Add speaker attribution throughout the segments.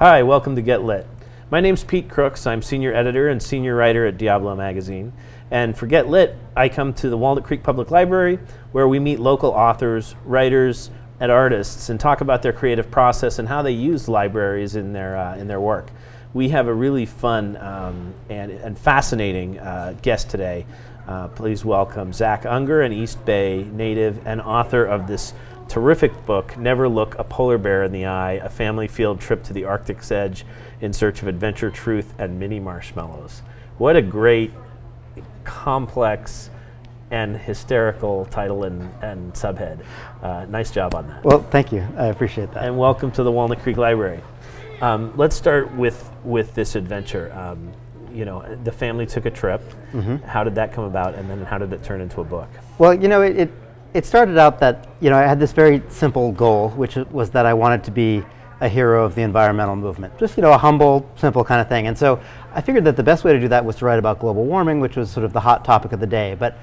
Speaker 1: Hi, welcome to Get Lit. My name's Pete Crooks. I'm senior editor and senior writer at Diablo Magazine. And for Get Lit, I come to the Walnut Creek Public Library where we meet local authors, writers, and artists and talk about their creative process and how they use libraries in their work. We have a really fun and fascinating guest today. Please welcome Zac Unger, an East Bay native and author of this terrific book, Never Look a Polar Bear in the Eye, a family field trip to the Arctic's edge in search of adventure, truth, and mini marshmallows. What a great, complex, and hysterical title and subhead. Nice job on that.
Speaker 2: Well, thank you. I appreciate that.
Speaker 1: And welcome to the Walnut Creek Library. Let's start with this adventure. The family took a trip. Mm-hmm. How did that come about, and then how did it turn into a book?
Speaker 2: Well, it started out that, I had this very simple goal, which was that I wanted to be a hero of the environmental movement. Just, a humble, simple kind of thing. And so I figured that the best way to do that was to write about global warming, which was sort of the hot topic of the day. But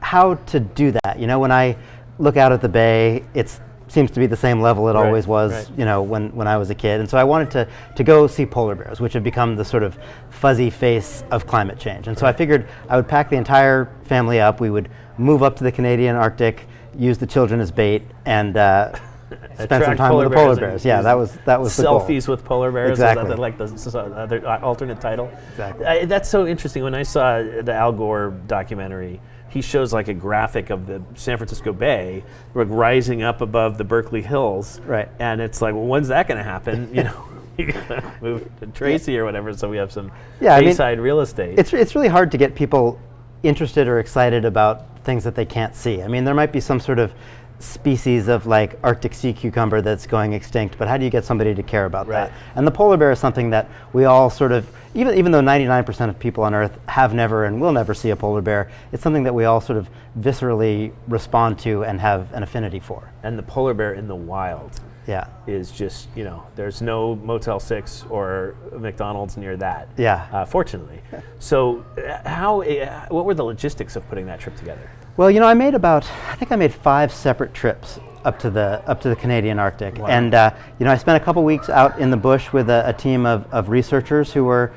Speaker 2: how to do that? When I look out at the bay, it seems to be the same level it always was, when I was a kid. And so I wanted to go see polar bears, which have become the sort of fuzzy face of climate change. And so I figured I would pack the entire family up. We would move up to the Canadian Arctic, use the children as bait, and spend some time with the polar bears. Yeah, that was the goal.
Speaker 1: Selfies with polar bears.
Speaker 2: Exactly.
Speaker 1: Is that like the other alternate title?
Speaker 2: Exactly.
Speaker 1: That's so interesting. When I saw the Al Gore documentary, he shows like a graphic of the San Francisco Bay, like rising up above the Berkeley Hills.
Speaker 2: Right.
Speaker 1: And it's like, well, when's that going to happen? You gotta move to Tracy or whatever, so we have some bayside real estate.
Speaker 2: It's really hard to get people interested or excited about things that they can't see. There might be some sort of species of like Arctic sea cucumber that's going extinct, but how do you get somebody to care about that? And the polar bear is something that we all sort of, even though 99% of people on Earth have never and will never see a polar bear, it's something that we all sort of viscerally respond to and have an affinity for.
Speaker 1: And the polar bear in the wild is just, there's no Motel 6 or McDonald's near that.
Speaker 2: Yeah.
Speaker 1: Fortunately. So what were the logistics of putting that trip together?
Speaker 2: Well, I think I made 5 separate trips up to the Canadian Arctic. Wow. And I spent a couple weeks out in the bush with a team of researchers who were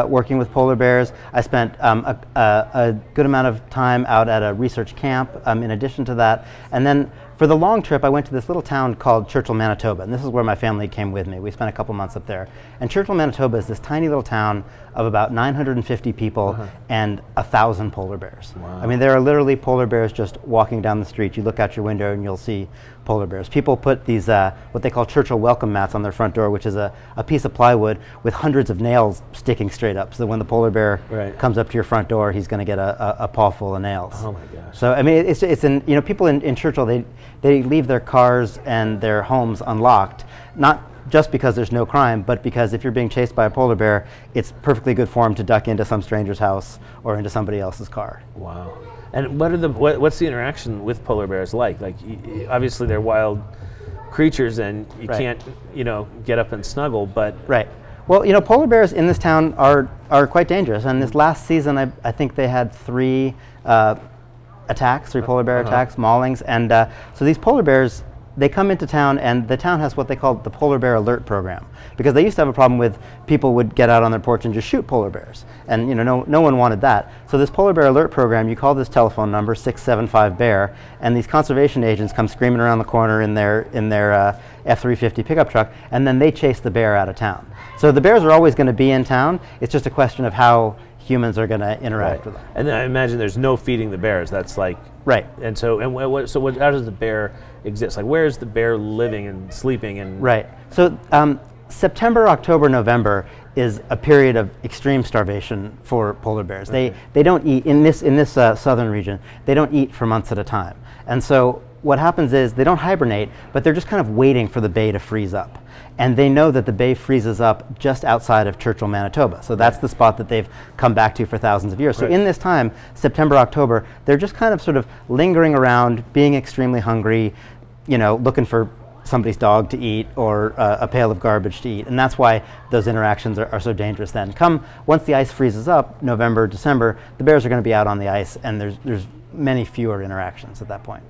Speaker 2: working with polar bears. I spent a good amount of time out at a research camp in addition to that. And then for the long trip, I went to this little town called Churchill, Manitoba, and this is where my family came with me. We spent a couple months up there. And Churchill, Manitoba is this tiny little town of about 950 people and 1,000 polar bears.
Speaker 1: Wow.
Speaker 2: There are literally polar bears just walking down the street. You look out your window and you'll see polar bears. People put these, what they call Churchill welcome mats on their front door, which is a piece of plywood with hundreds of nails sticking straight up, so that when the polar bear comes up to your front door, he's going to get a paw full of nails.
Speaker 1: Oh my gosh.
Speaker 2: So, people in Churchill, they leave their cars and their homes unlocked, not just because there's no crime, but because if you're being chased by a polar bear, it's perfectly good form to duck into some stranger's house or into somebody else's car.
Speaker 1: Wow. And what's the interaction with polar bears like? Like, obviously they're wild creatures and you can't, get up and snuggle, but...
Speaker 2: Right. Well, polar bears in this town are quite dangerous. And this last season, I think they had 3 attacks, 3 polar bear attacks, maulings. And so these polar bears, they come into town, and the town has what they call the Polar Bear Alert Program, because they used to have a problem with people would get out on their porch and just shoot polar bears, and no one wanted that. So this Polar Bear Alert Program, you call this telephone number 675-BEAR, and these conservation agents come screaming around the corner in their F-350 pickup truck, and then they chase the bear out of town. So the bears are always going to be in town. It's just a question of how humans are going to interact with them.
Speaker 1: And then I imagine there's no feeding the bears. That's like And so how does the bear exist? Like, where is the bear living and sleeping and?
Speaker 2: Right. So September, October, November is a period of extreme starvation for polar bears. They don't eat in this southern region. They don't eat for months at a time. And so what happens is they don't hibernate, but they're just kind of waiting for the bay to freeze up. And they know that the bay freezes up just outside of Churchill, Manitoba. So that's the spot that they've come back to for thousands of years. So in this time, September, October, they're just kind of sort of lingering around, being extremely hungry, looking for somebody's dog to eat or a pail of garbage to eat. And that's why those interactions are so dangerous then. Once the ice freezes up, November, December, the bears are going to be out on the ice, and there's many fewer interactions at that point.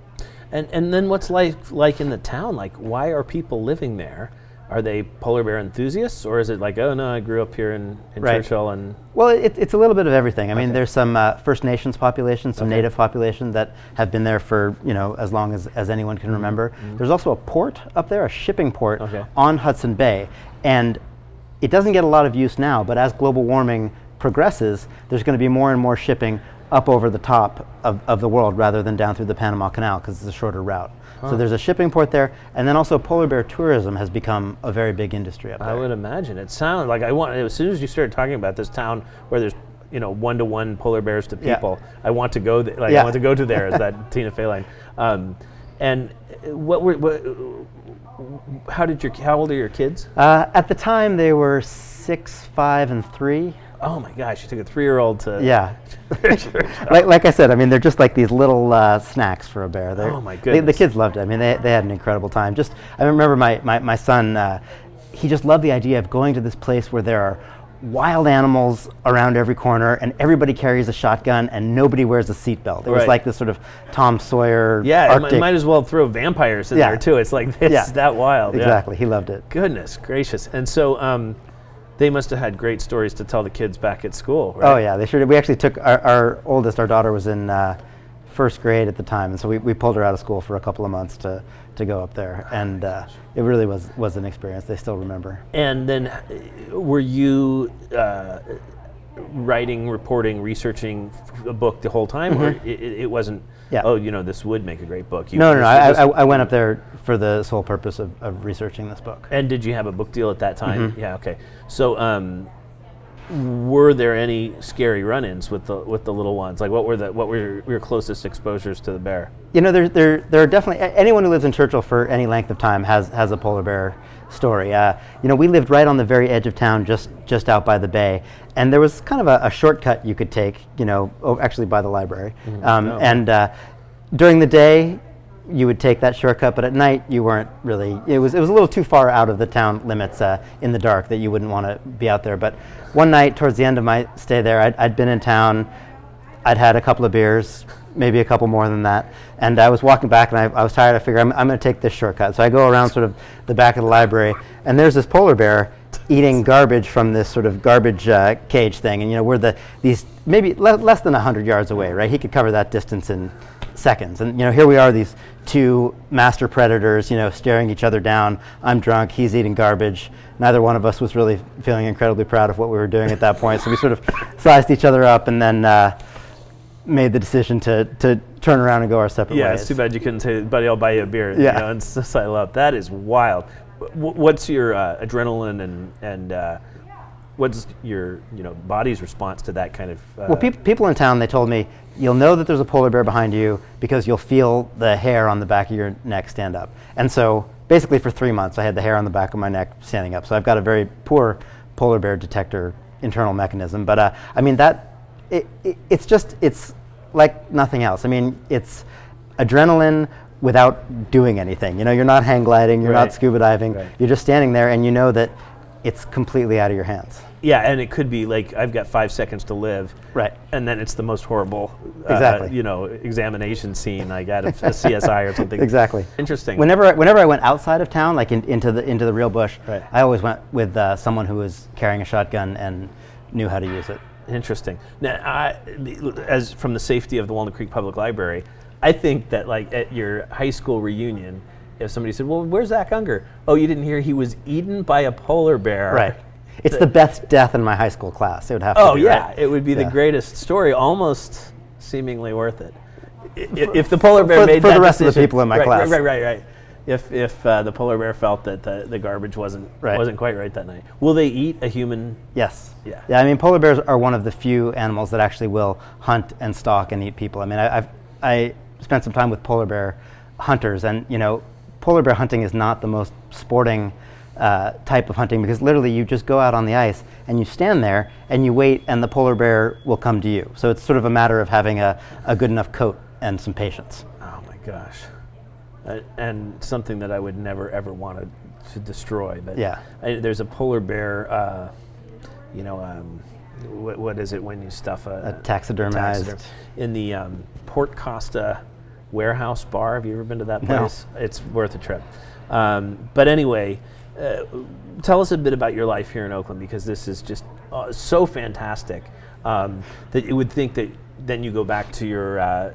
Speaker 1: And then what's like in the town? Like, why are people living there? are they polar bear enthusiasts, or is it like, oh no, I grew up here in
Speaker 2: Right.
Speaker 1: Churchill and...
Speaker 2: Well, it's a little bit of everything. I mean,
Speaker 1: Okay.
Speaker 2: there's some First Nations populations, some
Speaker 1: Okay.
Speaker 2: native population that have been there for, as long as anyone can remember. There's also a port up there, a shipping port
Speaker 1: Okay.
Speaker 2: on Hudson Bay. And it doesn't get a lot of use now, but as global warming progresses, there's going to be more and more shipping up over the top of the world rather than down through the Panama Canal because it's a shorter route. So there's a shipping port there, and then also polar bear tourism has become a very big industry up there.
Speaker 1: I would imagine. It sounded like as soon as you started talking about this town where there's 1-to-1 polar bears to
Speaker 2: Yeah.
Speaker 1: people, I want to go I
Speaker 2: Yeah.
Speaker 1: want to go to there as that Tina Fey line. And how old are your kids?
Speaker 2: At the time, they were 6, 5, and 3.
Speaker 1: Oh my gosh, you took a 3-year-old to...
Speaker 2: Yeah. like I said, I mean, they're just like these little snacks for a bear.
Speaker 1: Oh my
Speaker 2: The
Speaker 1: goodness.
Speaker 2: kids loved it. I mean, they had an incredible time. I remember my son, he just loved the idea of going to this place where there are wild animals around every corner and everybody carries a shotgun and nobody wears a seatbelt. It was
Speaker 1: Right.
Speaker 2: like this sort of Tom Sawyer
Speaker 1: Yeah,
Speaker 2: Arctic.
Speaker 1: might as well throw vampires in
Speaker 2: Yeah.
Speaker 1: there too. It's like, it's that wild. Yeah.
Speaker 2: Exactly, he loved it.
Speaker 1: Goodness gracious. And so they must have had great stories to tell the kids back at school, right?
Speaker 2: Oh yeah, they sure did. We actually took our oldest, our daughter was in first grade at the time, and so we pulled her out of school for a couple of months to go up there, and it really was an experience. They still remember.
Speaker 1: And then were you writing, reporting, researching a book the whole time, or it wasn't,
Speaker 2: Yeah.
Speaker 1: oh, this would make a great book?
Speaker 2: No, I went up there for the sole purpose of researching this book.
Speaker 1: And did you have a book deal at that time? Yeah, okay. So were there any scary run-ins with the little ones? Like what were your closest exposures to the bear?
Speaker 2: There are definitely, anyone who lives in Churchill for any length of time has a polar bear story. We lived right on the very edge of town, just out by the bay, and there was kind of a shortcut you could take, actually by the library. And during the day, you would take that shortcut, but at night you weren't really. It was a little too far out of the town limits in the dark that you wouldn't want to be out there. But one night, towards the end of my stay there, I'd been in town. I'd had a couple of beers, maybe a couple more than that, and I was walking back, and I was tired. I figured I'm going to take this shortcut. So I go around sort of the back of the library, and there's this polar bear eating garbage from this sort of garbage cage thing, and we're these maybe less than 100 yards away, right? He could cover that distance in seconds, and here we are, these two master predators, staring each other down. I'm drunk, he's eating garbage. Neither one of us was really feeling incredibly proud of what we were doing at that point, so we sort of sized each other up and then made the decision to turn around and go our separate ways.
Speaker 1: Yeah, it's too bad you couldn't say, buddy, I'll buy you a beer.
Speaker 2: Yeah.
Speaker 1: And sidle up. That is wild. What's your adrenaline and what's your body's response to that kind of?
Speaker 2: Well, people in town, they told me, you'll know that there's a polar bear behind you because you'll feel the hair on the back of your neck stand up. And so basically for 3 months, I had the hair on the back of my neck standing up. So I've got a very poor polar bear detector internal mechanism. But I mean, it's like nothing else. I mean, it's adrenaline without doing anything. You're not hang gliding, you're not scuba diving.
Speaker 1: Right.
Speaker 2: You're just standing there and you know that it's completely out of your hands.
Speaker 1: Yeah, and it could be like, I've got 5 seconds to live.
Speaker 2: Right.
Speaker 1: And then it's the most horrible,
Speaker 2: Exactly.
Speaker 1: examination scene like out of a CSI or something.
Speaker 2: Exactly.
Speaker 1: Interesting.
Speaker 2: Whenever I went outside of town, like into the real bush,
Speaker 1: Right.
Speaker 2: I always went with someone who was carrying a shotgun and knew how to use it.
Speaker 1: Interesting. Now, as from the safety of the Walnut Creek Public Library, I think that like at your high school reunion, if somebody said, "Well, where's Zac Unger?" Oh, you didn't hear he was eaten by a polar bear.
Speaker 2: Right. It's the best death in my high school class. It would have to
Speaker 1: Oh
Speaker 2: be,
Speaker 1: yeah,
Speaker 2: right?
Speaker 1: it would be the
Speaker 2: Yeah.
Speaker 1: greatest story, almost seemingly worth it. If the polar bear
Speaker 2: For
Speaker 1: made
Speaker 2: the
Speaker 1: that
Speaker 2: rest of the
Speaker 1: decision-
Speaker 2: people in my
Speaker 1: right,
Speaker 2: class.
Speaker 1: Right. If the polar bear felt that the garbage wasn't quite right that night, will they eat a human?
Speaker 2: Yes.
Speaker 1: Yeah.
Speaker 2: Yeah. I mean, polar bears are one of the few animals that actually will hunt and stalk and eat people. I mean, I spent some time with polar bear hunters, and polar bear hunting is not the most sporting type of hunting, because literally you just go out on the ice and you stand there and you wait, and the polar bear will come to you. So it's sort of a matter of having a good enough coat and some patience.
Speaker 1: Oh my gosh. And something that I would never ever want to destroy. But
Speaker 2: Yeah.
Speaker 1: there's a polar bear. What is it when you stuff a
Speaker 2: taxidermized.
Speaker 1: in the Port Costa warehouse bar? Have you ever been to that
Speaker 2: No.
Speaker 1: place? It's worth a trip. But anyway, Tell us a bit about your life here in Oakland, because this is just so fantastic that you would think that then you go back to your,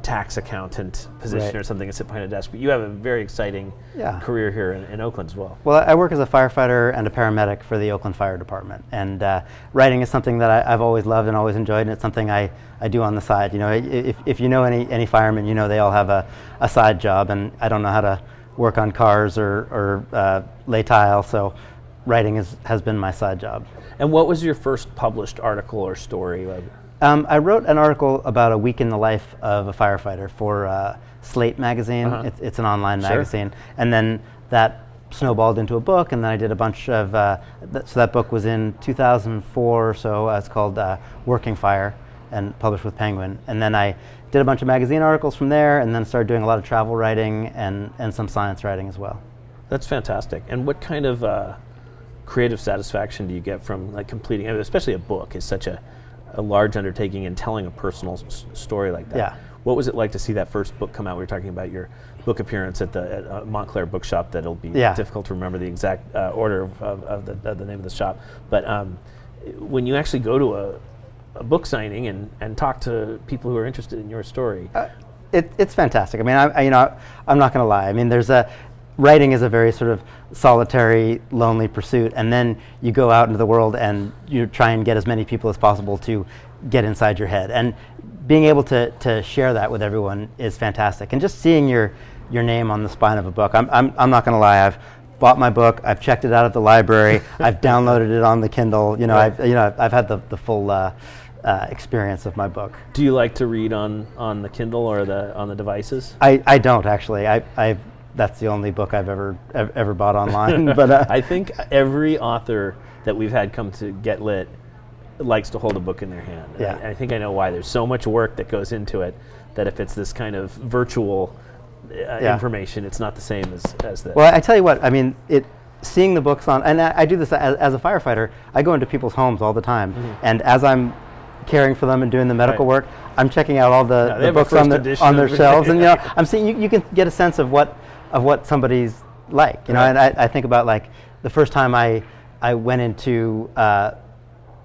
Speaker 1: tax accountant position or something and sit behind a desk. But you have a very exciting career here in Oakland as well.
Speaker 2: Well, I work as a firefighter and a paramedic for the Oakland Fire Department. And writing is something that I've always loved and always enjoyed, and it's something I do on the side. If you know any firemen, they all have a side job, and I don't know how to work on cars or lay tile, so writing has been my side job.
Speaker 1: And what was your first published article or story?
Speaker 2: I wrote an article about a week in the life of a firefighter for Slate magazine. It's an online magazine. And then that snowballed into a book, and then I did a bunch of, so that book was in 2004 or so. It's called Working Fire, and published with Penguin. And then I did a bunch of magazine articles from there, and then started doing a lot of travel writing and some science writing as well.
Speaker 1: That's fantastic. And what kind of creative satisfaction do you get from completing, especially a book is such a large undertaking, and telling a personal story like that?
Speaker 2: Yeah.
Speaker 1: What was it like to see that first book come out? We were talking about your book appearance at Montclair Bookshop. That'll be difficult to remember the exact order of the name of the shop. But when you actually go to a book signing and talk to people who are interested in your story,
Speaker 2: it's fantastic. I mean, I'm not going to lie. I mean, writing is a very sort of solitary, lonely pursuit, and then you go out into the world and you try and get as many people as possible to get inside your head. And being able to share that with everyone is fantastic. And just seeing your name on the spine of a book, I'm not going to lie. I've bought my book. I've checked it out at the library. I've downloaded it on the Kindle. I've had the full experience of my book.
Speaker 1: Do you like to read on the Kindle or on the devices?
Speaker 2: I don't actually. That's the only book I've ever bought online. But
Speaker 1: I think every author that we've had come to Get Lit likes to hold a book in their hand.
Speaker 2: Yeah.
Speaker 1: I think I know why. There's so much work that goes into it that if it's this kind of virtual information, it's not the same as the.
Speaker 2: Well, I tell you what. I mean, seeing the books on, and I do this as a firefighter. I go into people's homes all the time, and as I'm caring for them and doing the medical work, I'm checking out all the books on their shelves, and I'm seeing you can get a sense of what somebody's like, and I think about the first time I went into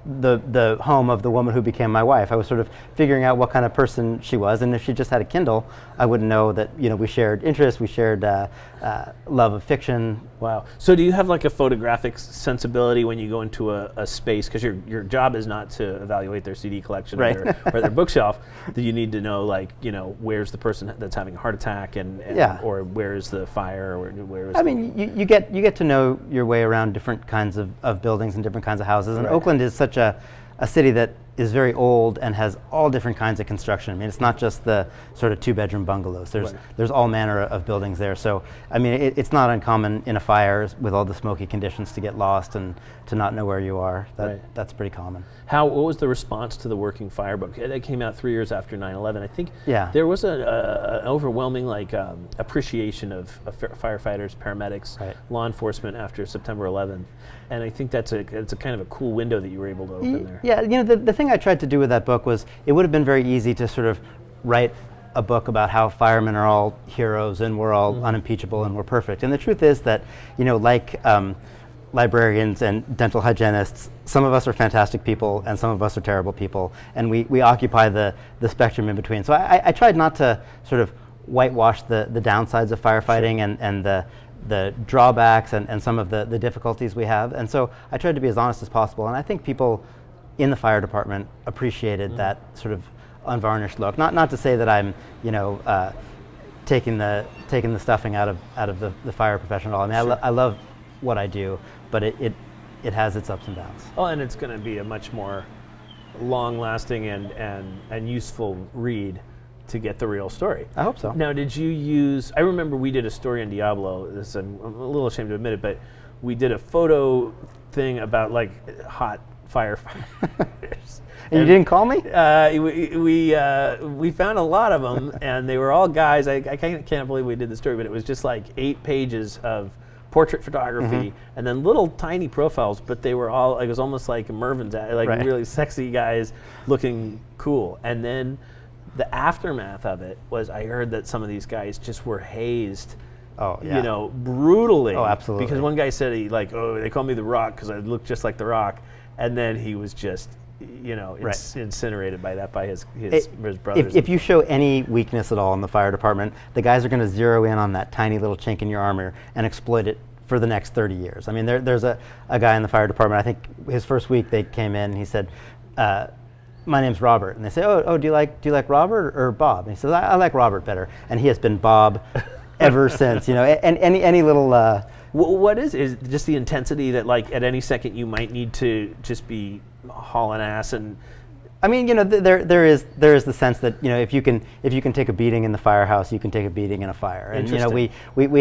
Speaker 2: the home of the woman who became my wife. I was sort of figuring out what kind of person she was, and if she just had a Kindle, I wouldn't know that we shared interests, we shared love of fiction.
Speaker 1: Wow. So do you have a photographic sensibility when you go into a space, because your job is not to evaluate their CD collection or their bookshelf, that you need to know where's the person that's having a heart attack or where's the fire, or where's
Speaker 2: you get to know your way around different kinds of buildings and different kinds of houses, and Oakland is such a city that is very old and has all different kinds of construction. I mean, it's not just the sort of 2-bedroom bungalows. There's all manner of buildings there. So, I mean, it's not uncommon in a fire with all the smoky conditions to get lost and to not know where you are. That's pretty common.
Speaker 1: What was the response to the Working Fire book? It came out 3 years after 9/11. I think there was an overwhelming appreciation of firefighters, paramedics, law enforcement after September 11th. And I think it's a kind of a cool window that you were able to open there.
Speaker 2: Yeah, the thing I tried to do with that book was, it would have been very easy to sort of write a book about how firemen are all heroes and we're all unimpeachable and we're perfect. And the truth is that, librarians and dental hygienists, some of us are fantastic people and some of us are terrible people, and we occupy the spectrum in between. So I tried not to sort of whitewash the downsides of firefighting and the drawbacks and some of the difficulties we have. And so I tried to be as honest as possible, and I think people in the fire department appreciated that sort of unvarnished look. Not to say that I'm, taking the stuffing out of the fire profession at all. I mean, I love what I do, but it has its ups and downs.
Speaker 1: Oh, and it's going to be a much more long-lasting and useful read to get the real story.
Speaker 2: I hope so.
Speaker 1: Now, did you use? I remember we did a story on Diablo. I'm a little ashamed to admit it, but we did a photo thing about hot firefighters.
Speaker 2: And you didn't call me?
Speaker 1: We found a lot of them, and they were all guys. I can't believe we did the story, but it was just 8 pages of portrait photography and then little tiny profiles, but they were all, it was almost like Mervin's, really sexy guys looking cool. And then the aftermath of it was, I heard that some of these guys just were hazed
Speaker 2: Oh, yeah.
Speaker 1: You know, brutally.
Speaker 2: Oh, absolutely.
Speaker 1: Because one guy said they call me the Rock because I look just like the Rock, and then he was just, you know, incinerated by his brothers.
Speaker 2: If you show any weakness at all in the fire department, the guys are going to zero in on that tiny little chink in your armor and exploit it for the next 30 years. I mean, there's a guy in the fire department, I think his first week they came in and he said, my name's Robert. And they say, oh, do you like Robert or Bob? And he says, I like Robert better. And he has been Bob ever since, you know, and any little...
Speaker 1: what is just the intensity that, like, at any second you might need to just be hauling ass? And
Speaker 2: I mean, you know, there is the sense that, you know, if you can take a beating in the firehouse, you can take a beating in a fire. And, you know, we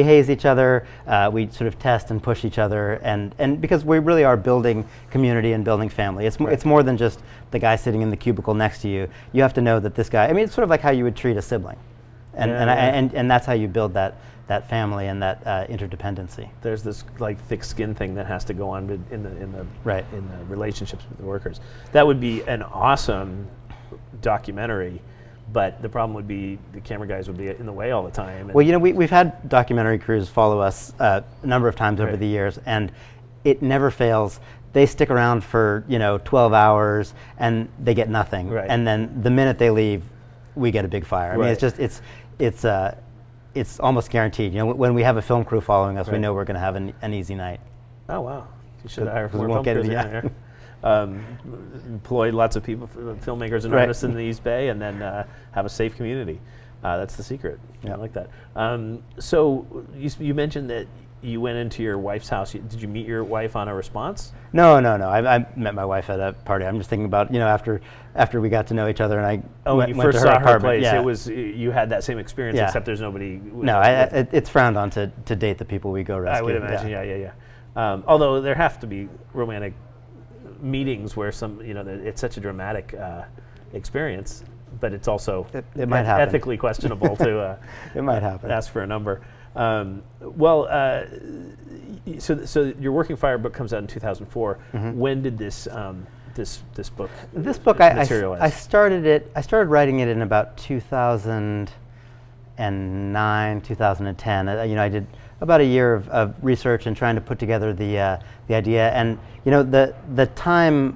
Speaker 2: haze each other, we sort of test and push each other, and because we really are building community and building family. It's more than just the guy sitting in the cubicle next to you. You have to know that this guy, I mean, it's sort of like how you would treat a sibling. And that's how you build that family and that interdependency.
Speaker 1: There's this like thick skin thing that has to go on in the relationships with the workers. That would be an awesome documentary, but the problem would be the camera guys would be in the way all the time.
Speaker 2: Well, you know, we've had documentary crews follow us a number of times over the years, and it never fails. They stick around for, you know, 12 hours and they get nothing, and then the minute they leave, we get a big fire. I mean, it's just it's almost guaranteed. You know, when we have a film crew following us, we know we're going to have an easy night.
Speaker 1: Oh wow! You should hire more film crews in there. Employ lots of people, filmmakers and artists in the East Bay, and then have a safe community. That's the secret. I like that. So you mentioned that you went into your wife's house. Did you meet your wife on a response?
Speaker 2: No. I met my wife at a party. I'm just thinking about, you know, after we got to know each other, and I went
Speaker 1: when you first
Speaker 2: to her
Speaker 1: saw her
Speaker 2: apartment.
Speaker 1: place, it was you had that same experience, except there's nobody.
Speaker 2: No, it's frowned on to date the people we go rescue.
Speaker 1: I would imagine, yeah. Although there have to be romantic meetings where it's such a dramatic experience, but it's also
Speaker 2: it might happen.
Speaker 1: Ethically questionable to
Speaker 2: it might happen.
Speaker 1: Ask for a number. So your Working Fire book comes out in 2004. When did this book materialize?
Speaker 2: I started writing it in about 2009, 2010. You know, I did about a year of research and trying to put together the idea. And you know, the time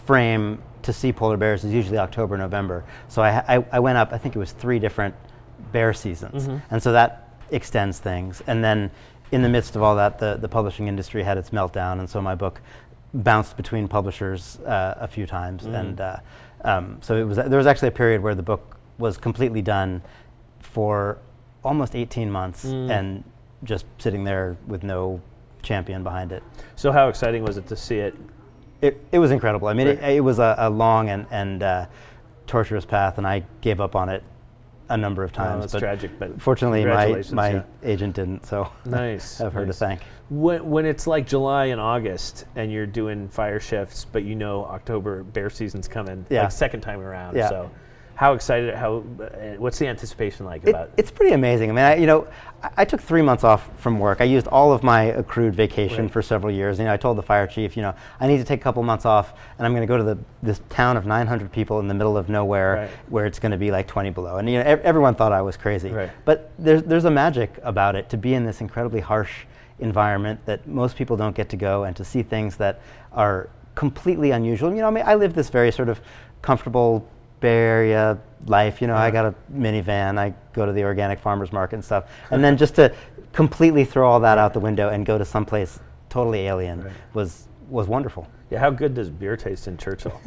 Speaker 2: frame to see polar bears is usually October, November. So I went up, I think it was 3 different bear seasons, and so that extends things. And then in the midst of all that, the publishing industry had its meltdown, and so my book bounced between publishers a few times. And so there was actually a period where the book was completely done for almost 18 months and just sitting there with no champion behind it.
Speaker 1: So how exciting was it to see it?
Speaker 2: It was incredible. I mean, it was a long and torturous path, and I gave up on it a number of times.
Speaker 1: That's tragic, but
Speaker 2: fortunately my agent didn't, so
Speaker 1: nice.
Speaker 2: I have her to thank.
Speaker 1: When it's like July and August and you're doing fire shifts, but you know October bear season's coming, like second time around. So how excited? What's the anticipation like about it?
Speaker 2: It's pretty amazing. I mean, I took 3 months off from work. I used all of my accrued vacation for several years. You know, I told the fire chief, I need to take a couple months off, and I'm going to go to this town of 900 people in the middle of nowhere, where it's going to be like 20 below. And everyone thought I was crazy. But there's a magic about it, to be in this incredibly harsh environment that most people don't get to go, and to see things that are completely unusual. I mean, I live this very sort of comfortable Bay Area life. I got a minivan, I go to the organic farmers market and stuff, and then just to completely throw all that out the window and go to someplace totally alien was wonderful.
Speaker 1: Yeah, how good does beer taste in Churchill?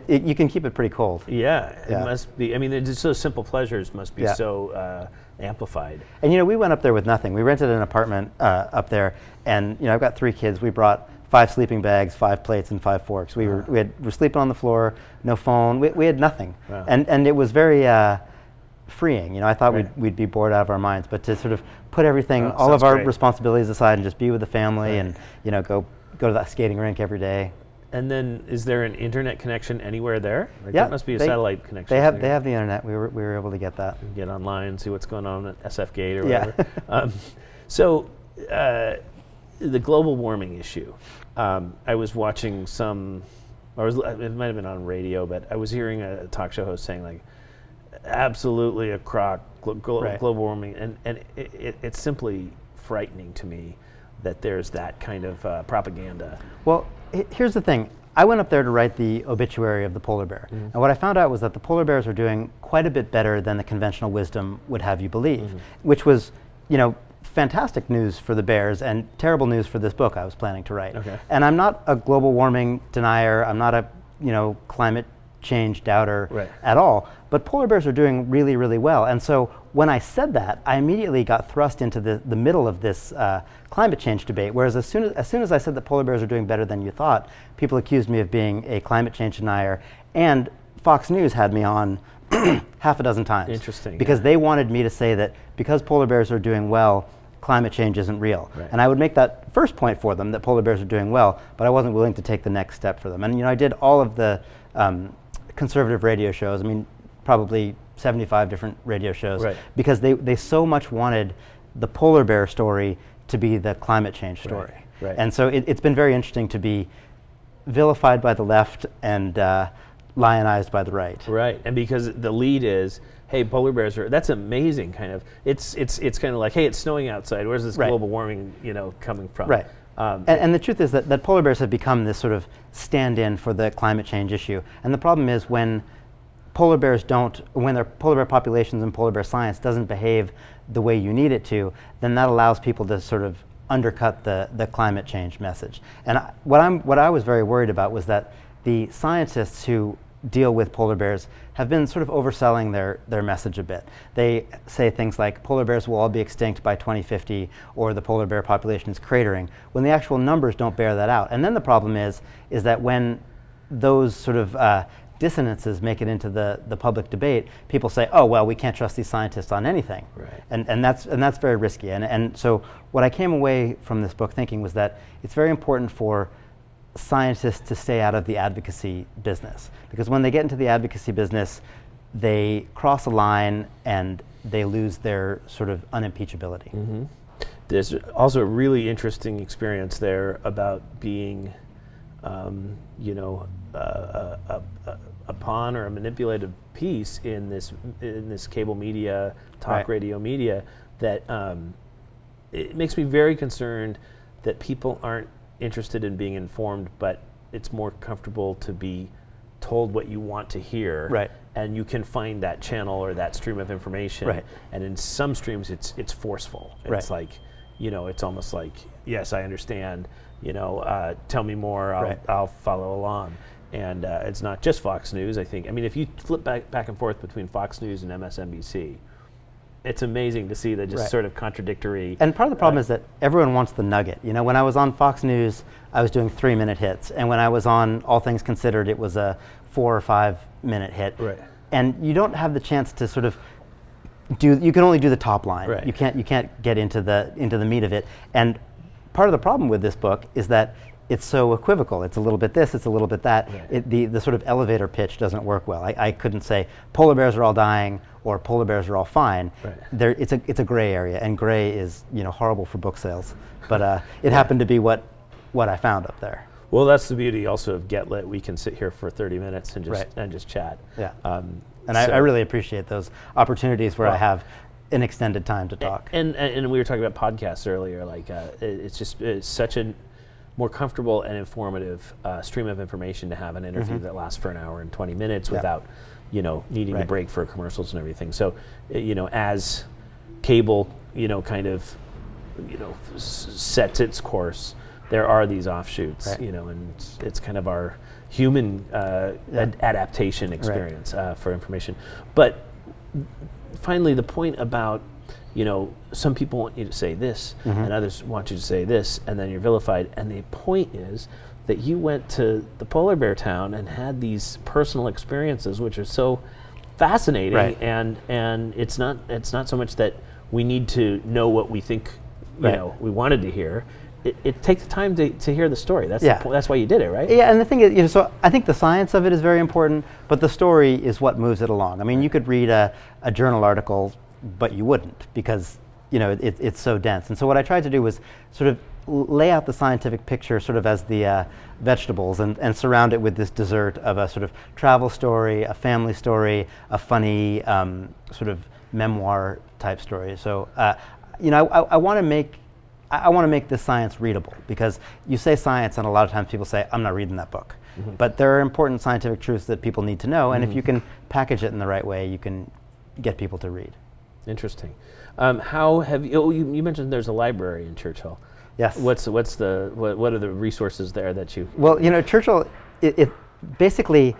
Speaker 2: You can keep it pretty cold.
Speaker 1: It must be. I mean, it's those simple pleasures must be so amplified.
Speaker 2: And we went up there with nothing. We rented an apartment up there, and I've got 3 kids. We brought 5 sleeping bags, 5 plates, and 5 forks. We were sleeping on the floor, no phone. We had nothing, and it was very freeing. I thought we'd be bored out of our minds, but to sort of put everything, all of our responsibilities aside, and just be with the family, and go to that skating rink every day.
Speaker 1: And then, is there an internet connection anywhere there? That must be a satellite connection.
Speaker 2: They have the internet. We were able to get that.
Speaker 1: Get online, see what's going on at SF Gate or whatever. So. The global warming issue. I was watching it might have been on radio, but I was hearing a talk show host saying, like, absolutely a crock,
Speaker 2: Right.
Speaker 1: global warming, and it's simply frightening to me that there's that kind of propaganda.
Speaker 2: Well, here's the thing. I went up there to write the obituary of the polar bear. And what I found out was that the polar bears are doing quite a bit better than the conventional wisdom would have you believe, which was, fantastic news for the bears and terrible news for this book I was planning to write.
Speaker 1: Okay.
Speaker 2: And I'm not a global warming denier. I'm not a, climate change doubter at all. But polar bears are doing really, really well. And so when I said that, I immediately got thrust into the middle of this climate change debate. Whereas as soon as I said that polar bears are doing better than you thought, people accused me of being a climate change denier. And Fox News had me on half a dozen times.
Speaker 1: Interesting.
Speaker 2: Because they wanted me to say that because polar bears are doing well, climate change isn't real.
Speaker 1: Right.
Speaker 2: And I would make that first point for them, that polar bears are doing well, but I wasn't willing to take the next step for them. And I did all of the conservative radio shows, probably 75 different radio shows, because they so much wanted the polar bear story to be the climate change story.
Speaker 1: Right.
Speaker 2: And so it's been very interesting to be vilified by the left and lionized by the right.
Speaker 1: Right, and because the lead is, hey, polar bears are, that's amazing, kind of. It's kind of like, hey, it's snowing outside. Where's this global warming, coming from?
Speaker 2: Right. And the truth is that polar bears have become this sort of stand-in for the climate change issue. And the problem is when polar bears when their polar bear populations and polar bear science doesn't behave the way you need it to, then that allows people to sort of undercut the climate change message. And what I was very worried about was that the scientists who deal with polar bears have been sort of overselling their message a bit. They say things like polar bears will all be extinct by 2050 or the polar bear population is cratering, when the actual numbers don't bear that out. And then the problem is that when those sort of dissonances make it into the public debate, people say, oh, well, we can't trust these scientists on anything.
Speaker 1: Right.
Speaker 2: And that's very risky. And so what I came away from this book thinking was that it's very important for scientists to stay out of the advocacy business, because when they get into the advocacy business, they cross a line and they lose their sort of unimpeachability.
Speaker 1: There's also a really interesting experience there about being, a pawn or a manipulative piece in this cable media, talk radio media, that it makes me very concerned that people aren't interested in being informed, but it's more comfortable to be told what you want to hear.
Speaker 2: Right.
Speaker 1: And you can find that channel or that stream of information.
Speaker 2: Right.
Speaker 1: And in some streams, it's forceful. It's like, it's almost like, yes, I understand. Tell me more. I'll follow along. And it's not just Fox News. I think. If you flip back and forth between Fox News and MSNBC, it's amazing to see the just sort of contradictory.
Speaker 2: And part of the problem is that everyone wants the nugget. When I was on Fox News, I was doing 3-minute hits, and when I was on All Things Considered, it was a 4 or 5 minute hit.
Speaker 1: Right.
Speaker 2: And you don't have the chance to sort of you can only do the top line.
Speaker 1: Right.
Speaker 2: You can't get into the meat of it. And part of the problem with this book is that it's so equivocal. It's a little bit this, it's a little bit that.
Speaker 1: Right.
Speaker 2: The sort of elevator pitch doesn't work well. I couldn't say polar bears are all dying or polar bears are all fine.
Speaker 1: Right.
Speaker 2: It's a gray area, and gray is horrible for book sales. But it happened to be what I found up there.
Speaker 1: Well, that's the beauty also of Get Lit. We can sit here for 30 minutes and just chat.
Speaker 2: Yeah. I really appreciate those opportunities where I have an extended time to talk.
Speaker 1: And we were talking about podcasts earlier. Like it's such a more comfortable and informative stream of information to have an interview that lasts for an hour and 20 minutes without needing to break for commercials and everything. So as cable kind of sets its course, there are these offshoots, and it's kind of our human adaptation experience for information. But finally, the point about some people want you to say this, and others want you to say this, and then you're vilified. And the point is that you went to the polar bear town and had these personal experiences, which are so fascinating. And it's not so much that we need to know what we think we wanted to hear. It takes time to hear the story. That's the point. That's why you did it, right?
Speaker 2: Yeah, and the thing is, so I think the science of it is very important, but the story is what moves it along. You could read a journal article, but you wouldn't, because it's so dense. And so what I tried to do was sort of lay out the scientific picture sort of as the vegetables and surround it with this dessert of a sort of travel story, a family story, a funny sort of memoir type story. So, I want to make this science readable, because you say science and a lot of times people say, I'm not reading that book. Mm-hmm. But there are important scientific truths that people need to know, and if you can package it in the right way, you can get people to read.
Speaker 1: Interesting. How have you? You mentioned there's a library in Churchill.
Speaker 2: Yes.
Speaker 1: What are the resources there that you?
Speaker 2: Well, Churchill, it basically,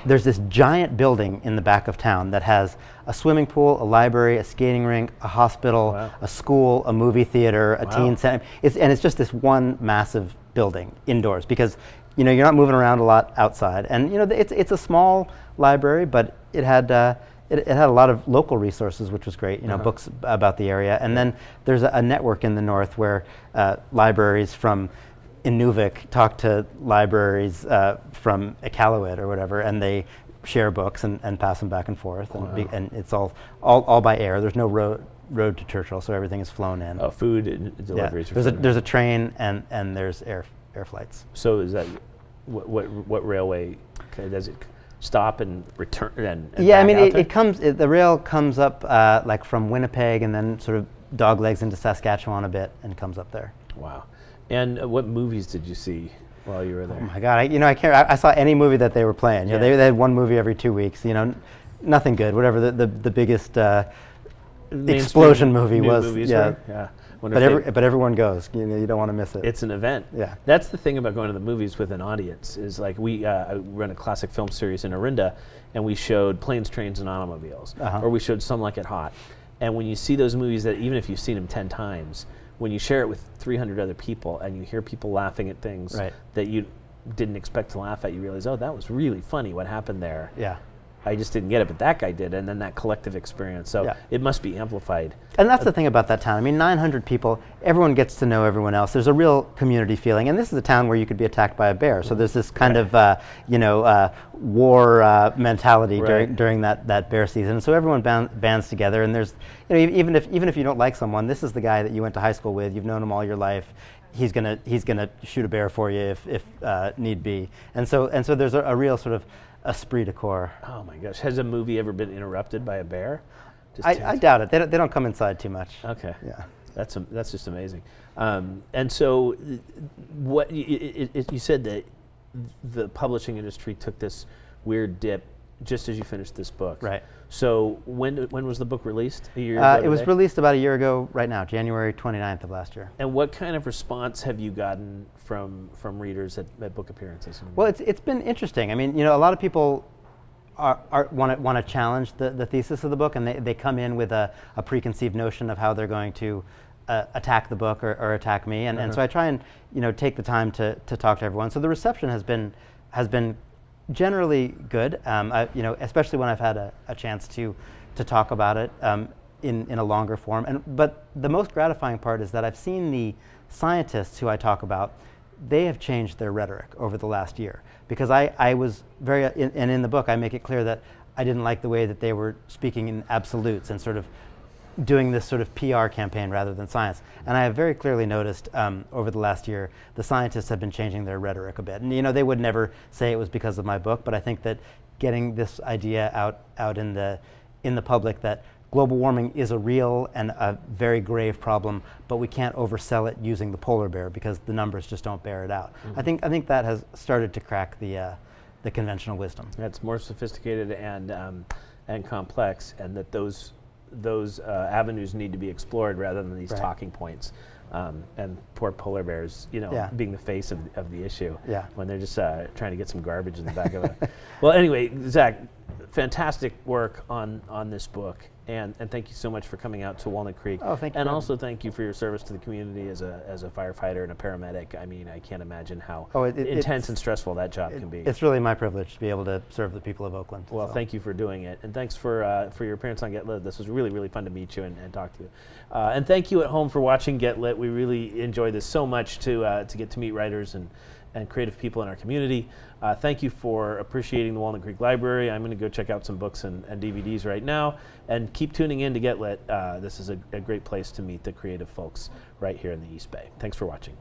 Speaker 2: there's this giant building in the back of town that has a swimming pool, a library, a skating rink, a hospital, wow, a school, a movie theater, a wow, teen center. It's just this one massive building indoors, because you're not moving around a lot outside, and it's a small library, but it had a lot of local resources, which was great. Books about the area, and then there's a network in the north where libraries from Inuvik talk to libraries from Iqaluit or whatever, and they share books and pass them back and forth, and, wow, and it's all by air. There's no road to Churchill, so everything is flown in.
Speaker 1: Oh, food and deliveries.
Speaker 2: Yeah. There's a train and there's air flights.
Speaker 1: So is that what railway does it stop and return and
Speaker 2: yeah, I mean the rail comes up like from Winnipeg and then sort of doglegs into Saskatchewan a bit and comes up there.
Speaker 1: Wow. And what movies did you see while you were there?
Speaker 2: Oh my God, I saw any movie that they were playing. They had one movie every 2 weeks. Nothing good. Whatever the biggest explosion movie was. Yeah. But everyone goes. You don't want to miss it.
Speaker 1: It's an event.
Speaker 2: Yeah.
Speaker 1: That's the thing about going to the movies with an audience is like we run a classic film series in Orinda, and we showed Planes, Trains, and Automobiles, or we showed Some Like It Hot. And when you see those movies, that even if you've seen them 10 times, when you share it with 300 other people and you hear people laughing at things that you didn't expect to laugh at, you realize, oh, that was really funny. What happened there?
Speaker 2: Yeah.
Speaker 1: I just didn't get it, but that guy did, and then that collective experience. So it must be amplified. And
Speaker 2: that's the thing about that town. I mean, 900 people, everyone gets to know everyone else. There's a real community feeling, and this is a town where you could be attacked by a bear. So there's this kind of, war mentality during that bear season. So everyone bands together, and there's, even if you don't like someone, this is the guy that you went to high school with. You've known him all your life. He's gonna shoot a bear for you if need be. And so there's a real sort of esprit de corps.
Speaker 1: Oh my gosh! Has a movie ever been interrupted by a bear?
Speaker 2: I doubt it. They don't come inside too much.
Speaker 1: Okay.
Speaker 2: Yeah.
Speaker 1: That's just amazing. And so, what you said that the publishing industry took this weird dip just as you finished this book.
Speaker 2: Right.
Speaker 1: So when was the book released? A year ago
Speaker 2: it was released about a year ago right now, January 29th of last year.
Speaker 1: And what kind of response have you gotten from readers at book appearances?
Speaker 2: Well, it's been interesting. I mean, a lot of people want to challenge the thesis of the book, and they come in with a preconceived notion of how they're going to attack the book or attack me, and so I try and take the time to talk to everyone. So the reception has been generally good, especially when I've had a chance to talk about it in a longer form. But the most gratifying part is that I've seen the scientists who I talk about, they have changed their rhetoric over the last year. Because I was very, and in the book I make it clear that I didn't like the way that they were speaking in absolutes and sort of doing this sort of PR campaign rather than science. And I have very clearly noticed over the last year, the scientists have been changing their rhetoric a bit. And they would never say it was because of my book, but I think that getting this idea out in the public that global warming is a real and a very grave problem, but we can't oversell it using the polar bear because the numbers just don't bear it out. Mm-hmm. I think that has started to crack the conventional wisdom.
Speaker 1: That's more sophisticated and complex, and that those avenues need to be explored rather than these talking points. And poor polar bears, being the face of the issue when they're just trying to get some garbage in the back of it. Well, anyway, Zac, fantastic work on this book, and thank you so much for coming out to Walnut Creek.
Speaker 2: Oh, thank you.
Speaker 1: And also thank you for your service to the community as a firefighter and a paramedic. I mean, I can't imagine how intense and stressful that job can be.
Speaker 2: It's really my privilege to be able to serve the people of Oakland.
Speaker 1: Well, thank you for doing it, and thanks for your appearance on Get Lit. This was really, really fun to meet you and talk to you. And thank you at home for watching Get Lit. We really enjoy this so much to get to meet writers and creative people in our community. Thank you for appreciating the Walnut Creek Library. I'm going to go check out some books and DVDs right now, and keep tuning in to Get Lit. This is a great place to meet the creative folks right here in the East Bay. Thanks for watching.